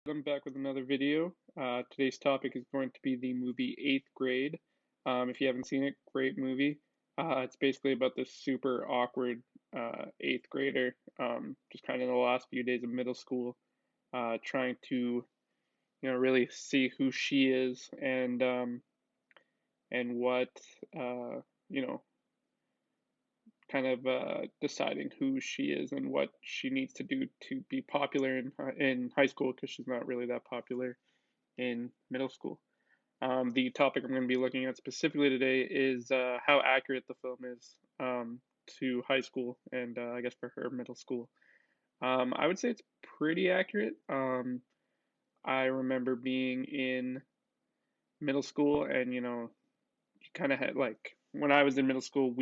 I'm back with another video. Today's topic is going to be the movie Eighth Grade. If you haven't seen it, great movie. It's basically about this super awkward eighth grader, just kind of in the last few days of middle school, trying to, really see who she is and what, uh, you know, kind of deciding who she is and what she needs to do to be popular in high school because she's not really that popular in middle school. The topic I'm going to be looking at specifically today is how accurate the film is to high school and I guess for her middle school. I would say it's pretty accurate. I remember being in middle school and you kind of had like when I was in middle school,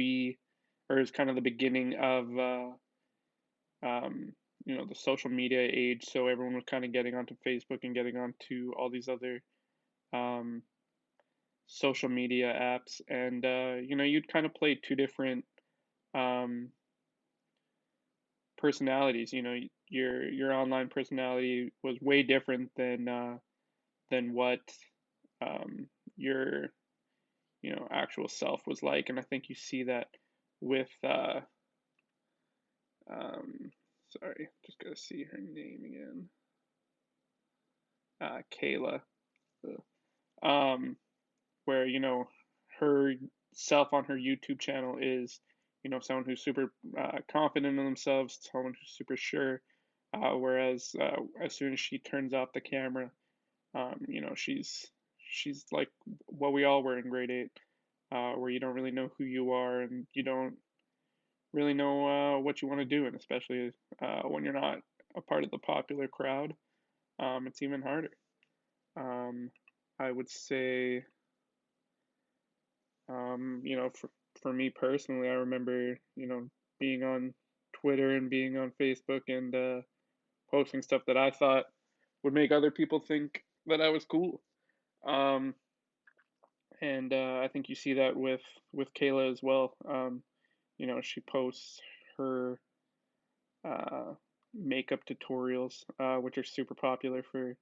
or it was kind of the beginning of um, the social media age. So everyone was kind of getting onto Facebook and getting onto all these other um, social media apps, and you'd kind of play two different um, personalities. Your online personality was way different than what your actual self was like, and I think you see that with um, sorry, just gotta see her name again, Kayla. Um, where her self on her YouTube channel is someone who's super confident in themselves, someone who's super sure. Whereas as soon as she turns off the camera, she's like what we all were in grade eight, where you don't really know who you are and you don't really know what you want to do, and especially when you're not a part of the popular crowd, it's even harder. Um, I would say for me personally, I remember, being on Twitter and being on Facebook and posting stuff that I thought would make other people think that I was cool. Um, and I think you see that with Kayla as well. She posts her uh, makeup tutorials, which are super popular for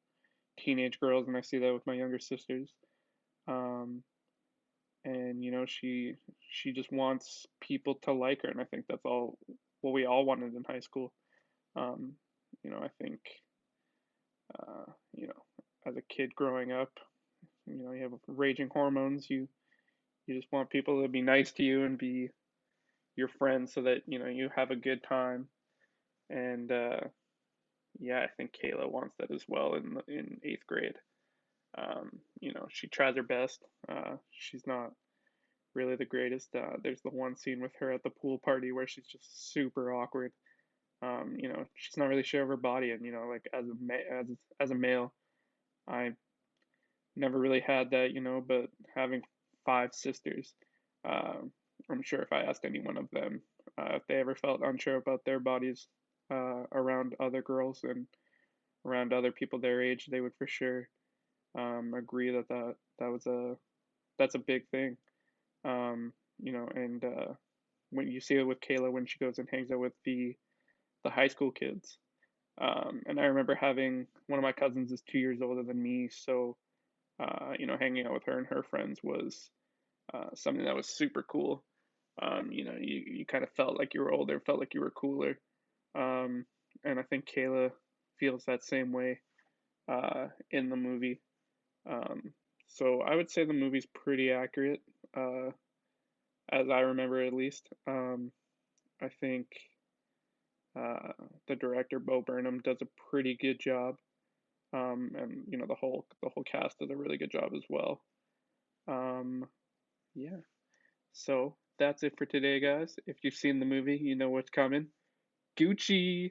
teenage girls, and I see that with my younger sisters. Um, and she just wants people to like her, and I think that's all what we all wanted in high school. um I think uh you know as a kid growing up, you have raging hormones. You just want people to be nice to you and be your friends so that you have a good time. And yeah, I think Kayla wants that as well in eighth grade. She tries her best. She's not really the greatest. There's the one scene with her at the pool party where she's just super awkward. She's not really sure of her body, and like as a male, I never really had that. But having five sisters, um, I'm sure if I asked any one of them if they ever felt unsure about their bodies around other girls and around other people their age, they would for sure agree that that's a big thing. And when you see it with Kayla when she goes and hangs out with the high school kids. And I remember having one of my cousins is 2 years older than me, so hanging out with her and her friends was something that was super cool. You kind of felt like you were older, felt like you were cooler. Um, and I think Kayla feels that same way in the movie. Um, so I would say the movie's pretty accurate, as I remember at least. I think uh, the director Bo Burnham does a pretty good job, and the whole cast does a really good job as well. Um, yeah, so that's it for today, guys. If you've seen the movie, you know what's coming. Gucci.